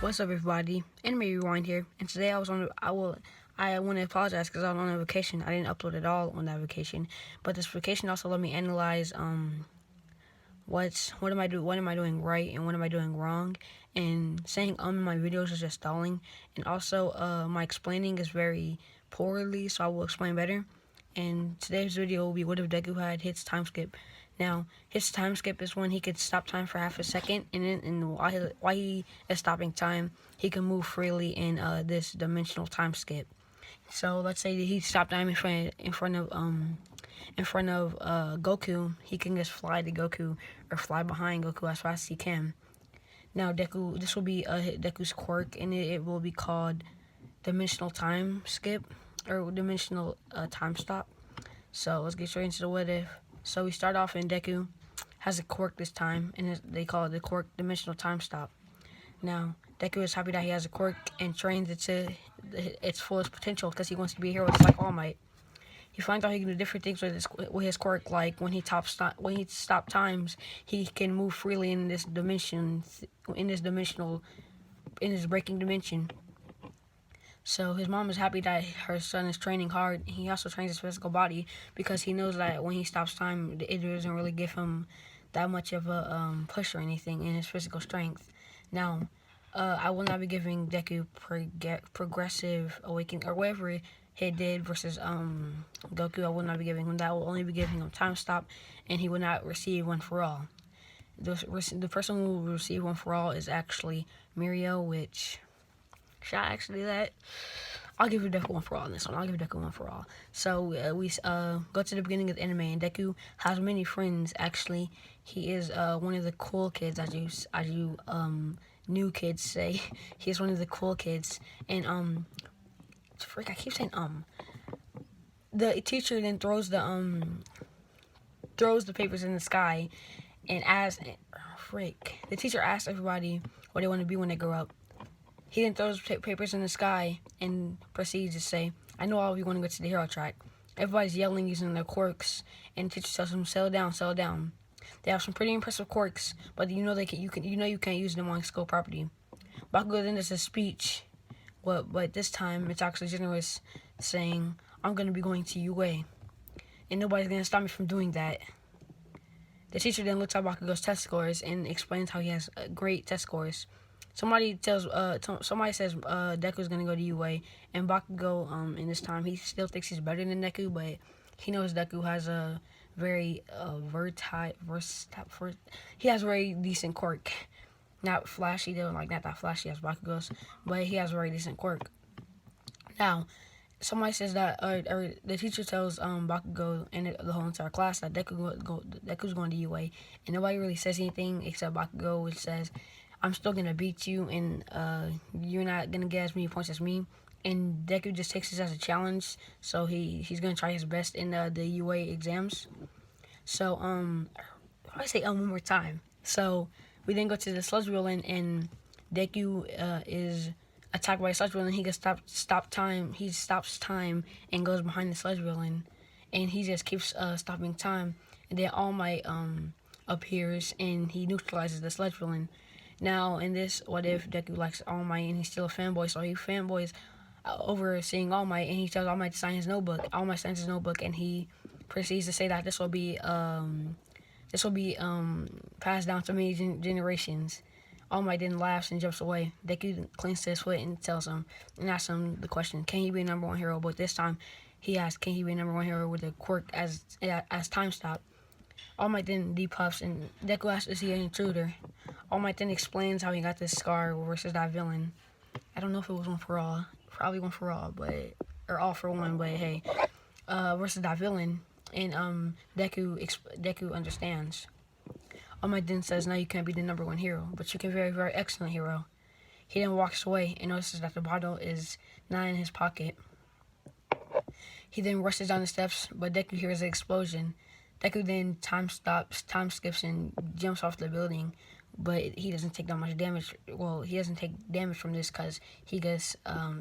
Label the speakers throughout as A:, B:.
A: What's up, everybody? Anime Rewind here, and today I want to apologize because I was on a vacation. I didn't upload at all on that vacation, but this vacation also let me analyze what am I doing right and what am I doing wrong, and saying in my videos is just stalling, and also my explaining is very poorly, so I will explain better. And today's video will be what if Deku had his time skip. Now, his time skip is when he could stop time for half a second, and then while he is stopping time, he can move freely in this dimensional time skip. So let's say that he stopped time in front of Goku. He can just fly to Goku or fly behind Goku as fast as he can. Now, this will be Deku's quirk, and it will be called dimensional time skip or dimensional time stop. So let's get straight into the what if. So we start off in Deku has a quirk this time, and they call it the quirk dimensional time stop. Now, Deku is happy that he has a quirk and trains it to its fullest potential because he wants to be a hero just like All Might. He finds out he can do different things with his quirk, like when he stop times, he can move freely in this dimension, in this breaking dimension. So his mom is happy that her son is training hard. He also trains his physical body because he knows that when he stops time, it doesn't really give him that much of a push or anything in his physical strength. Now, I will not be giving Deku progressive awakening or whatever he did versus Goku. I will not be giving him that. I will only be giving him time stop, and he will not receive one for all. The person who will receive one for all is actually Mirio, which... Should I actually do that? I'll give you Deku one for all on this one. I'll give Deku one for all. So we go to the beginning of the anime, and Deku has many friends. Actually, he is one of the cool kids, as you new kids say. He is one of the cool kids, and I keep saying The teacher then throws the papers in the sky, and the teacher asks everybody what they want to be when they grow up. He then throws papers in the sky and proceeds to say, I know all of you want to go to the hero track. Everybody's yelling using their quirks, and the teacher tells them, settle down, settle down. They have some pretty impressive quirks, but you know you can't use them on school property. Bakugo then does a speech, but this time it's actually generous, saying, I'm going to be going to UA, and nobody's going to stop me from doing that. The teacher then looks at Bakugo's test scores and explains how he has great test scores. Somebody says Deku's gonna go to UA, and Bakugo in this time he still thinks he's better than Deku, but he knows Deku has a very he has a very decent quirk. Not flashy though, like not that flashy as Bakugo's, but he has a very decent quirk. Now, somebody says that or the teacher tells Bakugo and the whole entire class that Deku's going to UA, and nobody really says anything except Bakugo, which says, I'm still going to beat you, and you're not going to get as many points as me. And Deku just takes this as a challenge, so he's going to try his best in the UA exams. So, I say one more time. So, we then go to the Sludge Villain, and Deku is attacked by a Sludge Villain. He gets stop time. He stops time and goes behind the Sludge Villain, and he just keeps stopping time. And then All Might appears, and he neutralizes the Sludge Villain. Now, in this, what if Deku likes All Might and he's still a fanboy, so he fanboys over seeing All Might, and he tells All Might to sign his notebook. All Might signs his notebook, and he proceeds to say that this will be passed down to many generations. All Might then laughs and jumps away. Deku clings to his foot and asks him the question, can he be a number one hero? But this time, he asks, can he be a number one hero with a quirk as time stop? All Might then depuffs, and Deku asks, is he an intruder? All Might then explains how he got this scar versus that villain. I don't know if it was one for all. Probably one for all, or all for one, but hey. Versus that villain. And Deku understands. All Might then says, now you can't be the number one hero, but you can be a very, very excellent hero. He then walks away and notices that the bottle is not in his pocket. He then rushes down the steps, but Deku hears an explosion. Deku then time skips and jumps off the building, but he doesn't take that much damage. Well, he doesn't take damage from this because he just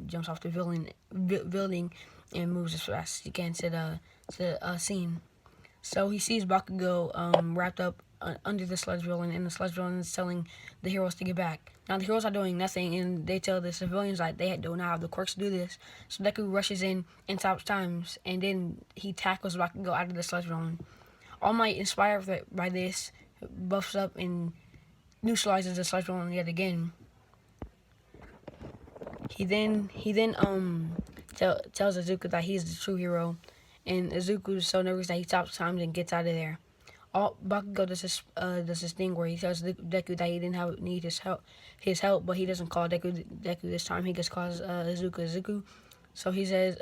A: jumps off the building and moves as fast as he can to the scene. So he sees Bakugo wrapped up under the sludge villain, and the sludge villain is telling the heroes to get back. Now the heroes are doing nothing, and they tell the civilians like they do not have the quirks to do this. So Deku rushes in and stops times, and then he tackles Bakugo out of the sludge villain. All Might, inspired by this, buffs up and neutralizes the sludge villain yet again. He then tells Izuku that he's the true hero, and Izuku is so nervous that he stops time and gets out of there. Bakugo does this thing where he tells Deku that he didn't need his help, but he doesn't call Deku this time. He just calls Izuku. So he says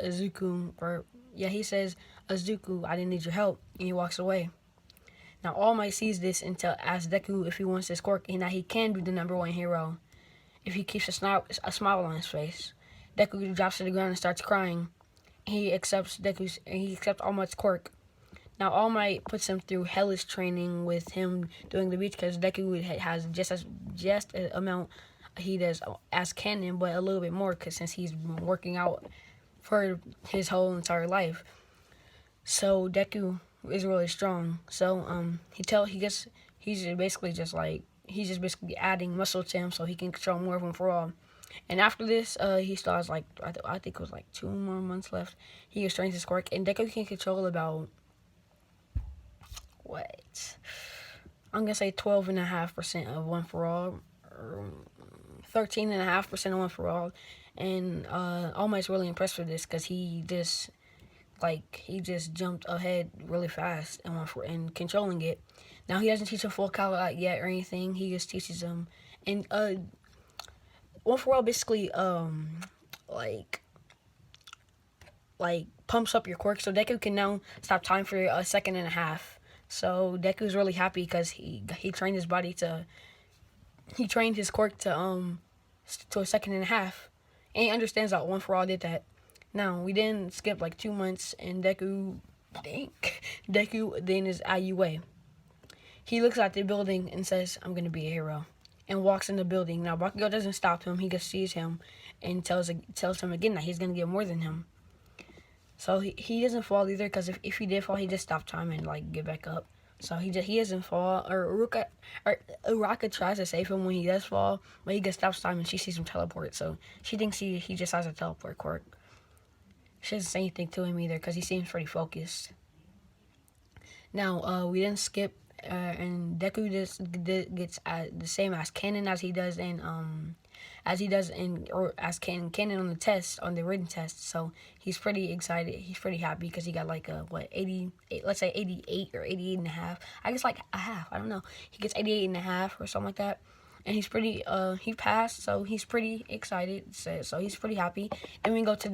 A: he says Izuku, I didn't need your help, and he walks away. Now All Might sees this and asks Deku if he wants this quirk and that he can be the #1 hero if he keeps a smile on his face. Deku drops to the ground and starts crying. He accepts All Might's quirk. Now All Might puts him through hellish training with him doing the beach because Deku has just as amount he does as Canon, but a little bit more since he's been working out for his whole entire life. So Deku is really strong. So he's just basically adding muscle to him so he can control more of him for all. And after this, he still has I think it was 2 more months left. He gets trained his quirk, and Deku can control about I'm gonna say 12.5% of One For All, 13.5% of One For All, and All Might's really impressed with this because he just jumped ahead really fast and controlling it. Now he doesn't teach him full color yet or anything. He just teaches him, and One For All basically pumps up your quirk, so Deku can now stop time for a second and a half. So Deku's really happy because he trained his quirk to a second and a half, and he understands that One For All did that. Now we then skip 2 months, and Deku then is IUA. He looks at the building and says, "I'm gonna be a hero," and walks in the building. Now Bakugo doesn't stop him. He just sees him and tells him again that he's gonna get more than him. So he doesn't fall either because if he did fall, he just stopped time and get back up. So he doesn't fall. Or Uraka tries to save him when he does fall, but he just stops time and she sees him teleport. So she thinks he just has a teleport quirk. She doesn't say anything to him either because he seems pretty focused. Now we then skip and Deku just gets the same as Canon as Canon on the test, on the written test. So he's pretty excited. He's pretty happy because he got 88, let's say 88 or 88 and a half. I guess a half. I don't know. He gets 88 and a half or something like that. And he's pretty, he passed, so he's pretty excited. So he's pretty happy. Then we go to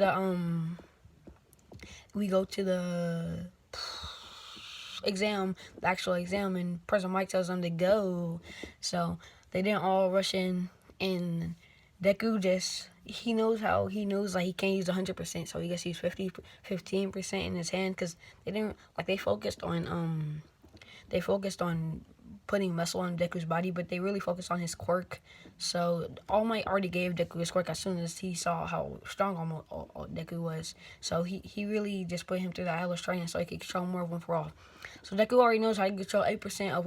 A: the exam, the actual exam, and President Mike tells them to go. So they didn't all rush in, and Deku he knows he can't use 100%, so he gets used 15% in his hand because they focused on putting muscle on Deku's body, but they really focused on his quirk. So All Might already gave Deku his quirk as soon as he saw how strong Deku was. So he really just put him through that hellish training so he could control more of One For All. So Deku already knows how to control 8% of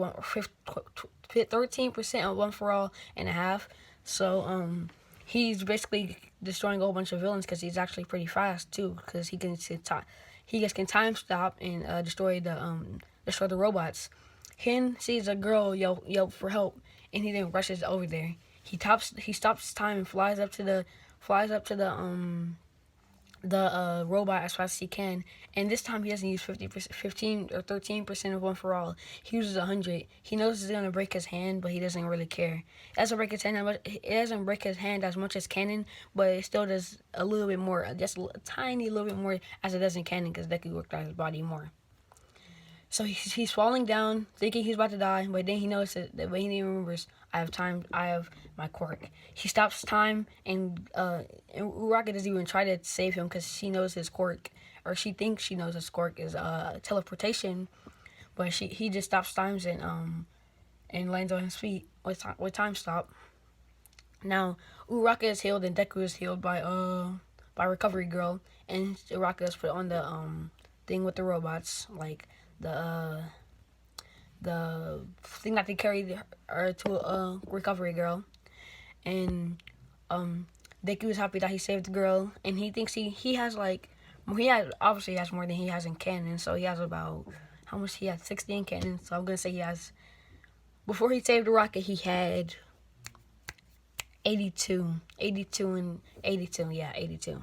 A: 13% of One For All and a half. So he's basically destroying a whole bunch of villains because he's actually pretty fast too, because he can time stop and destroy the robots. Hen sees a girl yell for help, and he then rushes over there. He stops time and flies up to the robot as fast as he can. And this time he doesn't use 15 or 13% of One For All. He uses 100. He knows it's gonna break his hand, but he doesn't really care. It doesn't break his hand as much as Canon, but it still does a little bit more, just a tiny little bit more as it does in Canon, because Deku worked on his body more. So he's falling down, thinking he's about to die, but then he notices that when he remembers, I have my quirk. He stops time, and Uraka doesn't even try to save him because she knows his quirk, or she thinks she knows his quirk is teleportation, but he just stops times and and lands on his feet with time stop. Now Uraka is healed and Deku is healed by Recovery Girl, and Uraka is put on the thing with the robots, like the thing that they carried her to a Recovery Girl, and Deku is happy that he saved the girl, and he thinks he has like obviously he has more than he has in canon, so he has about how much he had 60 in canon. So I'm gonna say he has, before he saved the rocket, he had 82 and 82, yeah, 82.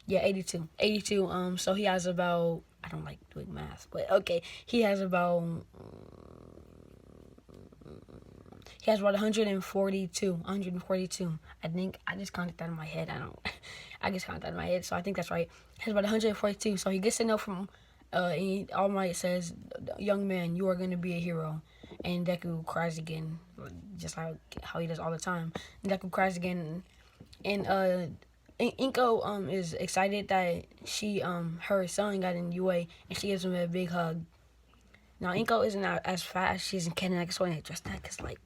A: Yeah, 82. So he has about, I don't like doing math, but okay, he has about 142. I think I just counted that in my head. I just counted that in my head, so I think that's right. He has about 142. So he gets to know from, All Might says, "Young man, you are going to be a hero." And Deku cries again, just like how he does all the time. And Deku cries again, and Inko is excited that her son got in UA, and she gives him a big hug. Now Inko isn't as fat as she's in canon. I guess when they addressed that, because like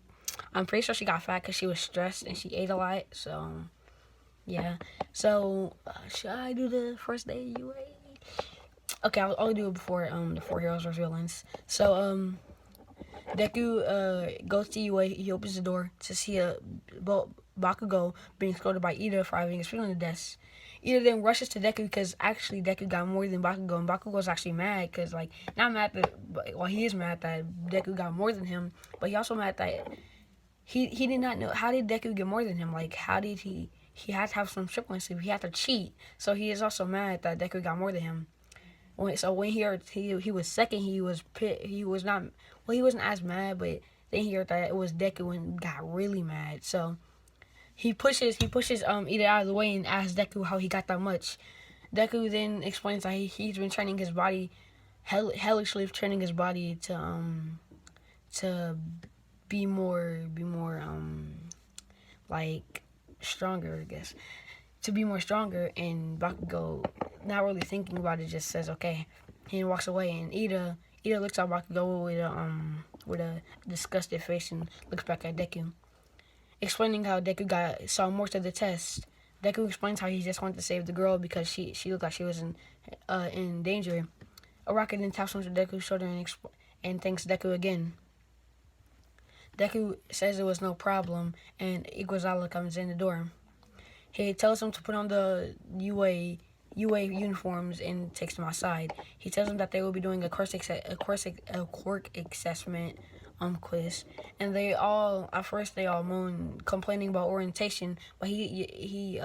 A: I'm pretty sure she got fat because she was stressed and she ate a lot. So yeah. So should I do the first day UA? Okay, I'll do it before the 4 heroes versus villains. So Deku goes to UA. He opens the door to see Bakugo being scolded by Ida for having his foot on the desk. Ida then rushes to Deku because actually Deku got more than Bakugo, and Bakugo's actually mad because, like, not mad that, well, he is mad that Deku got more than him, but he also mad that he did not know, how did Deku get more than him? Like, how did he had to have some trick on sleep. He had to cheat, so he is also mad that Deku got more than him. So when he heard he was second, he was he was not, well, he wasn't as mad, but then he heard that it was Deku and got really mad. So he pushes Ida out of the way and asks Deku how he got that much. Deku then explains that he's been training his body, hellishly training his body to be more like stronger, I guess. To be more stronger, and Bakugo, not really thinking about it, just says okay. He walks away, and Ida looks at Bakugo with a disgusted face and looks back at Deku, explaining how Deku saw more to the test. Deku explains how he just wanted to save the girl because she looked like she was in danger. Araka then taps onto Deku's shoulder and thanks Deku again. Deku says it was no problem, and Iguazala comes in the door. He tells him to put on the UA uniforms and takes them outside. He tells them that they will be doing a quirk assessment quiz, and they all moan, complaining about orientation, but he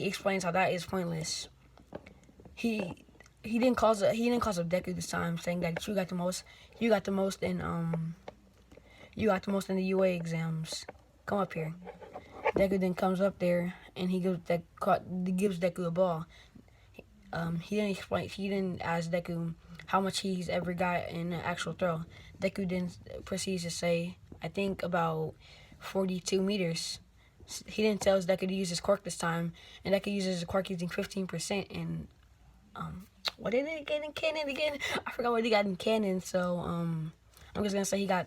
A: explains how that is pointless. He didn't cause up Deku this time, saying that you got the most in the UA exams. Come up here. Deku then comes up there and he gives Deku a ball. He didn't ask Deku how much he's ever got in an actual throw. Deku then proceeds to say, I think about 42 meters. He then tells Deku to use his quirk this time, and Deku uses his quirk using 15%. And what did it get in canon again? I forgot what he got in canon. So I'm just gonna say he got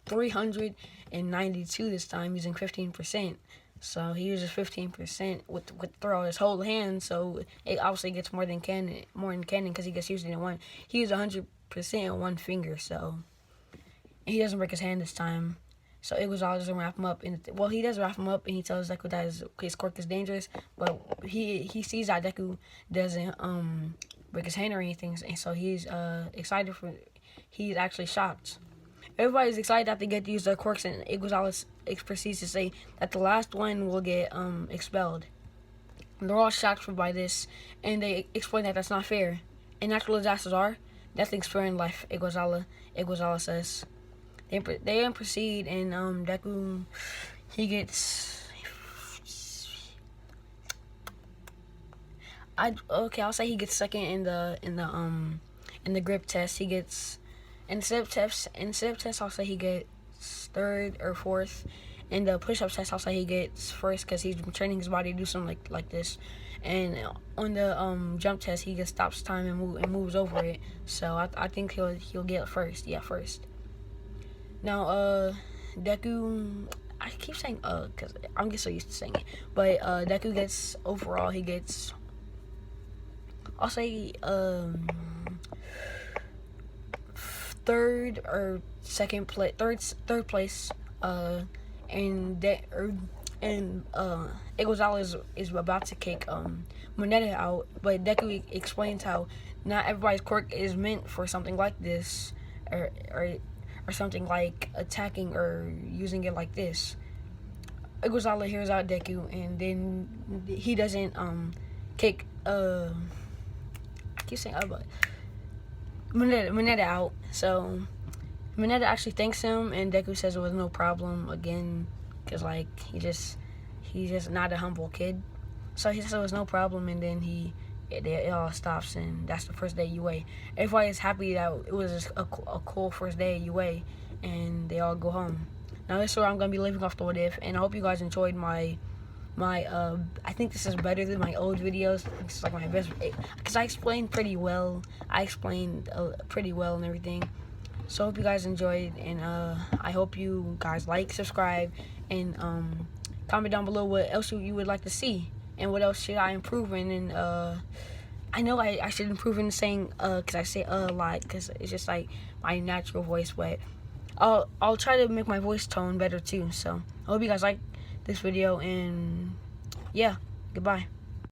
A: 392 this time using 15%. So he uses 15% with throw his whole hand, so it obviously gets more than canon because he gets used in one. He used 100% in one finger, so he doesn't break his hand this time. So Iguazala doesn't wrap him up. He does wrap him up, and he tells Deku that his quirk is dangerous, but he sees that Deku doesn't break his hand or anything, and so he's excited he's actually shocked. Everybody's excited that they get to use their quirks, and Iguazala proceeds to say that the last one will get expelled. And they're all shocked by this, and they explain that that's not fair. And natural disasters are. Nothing's fair in life, Iguazala says. They then proceed, and Deku, he gets... I'll say he gets second in the grip test. He gets... In step tests, I'll say he gets third or fourth, In the push-up test, I'll say he gets first because he's training his body to do something like this. And on the jump test, he just stops time and moves over it. So I think he'll get first. Yeah, first. Now Deku, I keep saying because I'm just so used to saying it. But Deku gets overall, he gets, I'll say third or second place, third place. And Iguodala is about to kick Moneta out, but Deku explains how not everybody's quirk is meant for something like this, or something like attacking or using it like this. Iguodala hears out Deku, and then he doesn't kick I keep saying but Moneta out. So Moneta actually thanks him, and Deku says it was no problem again, because like he's just not a humble kid. So he says it was no problem, and then it all stops, and that's the first day UA. Everybody is happy that it was a cool first day at UA, and they all go home. Now this is where I'm gonna be leaving off the what if, and I hope you guys enjoyed my I think this is better than my old videos. This is like my best, because I explained pretty well. I explained pretty well and everything. So I hope you guys enjoyed, and I hope you guys like, subscribe, and comment down below what else you would like to see, and what else should I improve in. And I know I should improve in saying because I say a lot, because it's just like my natural voice, but I'll try to make my voice tone better too. So I hope you guys like this video, and yeah, goodbye.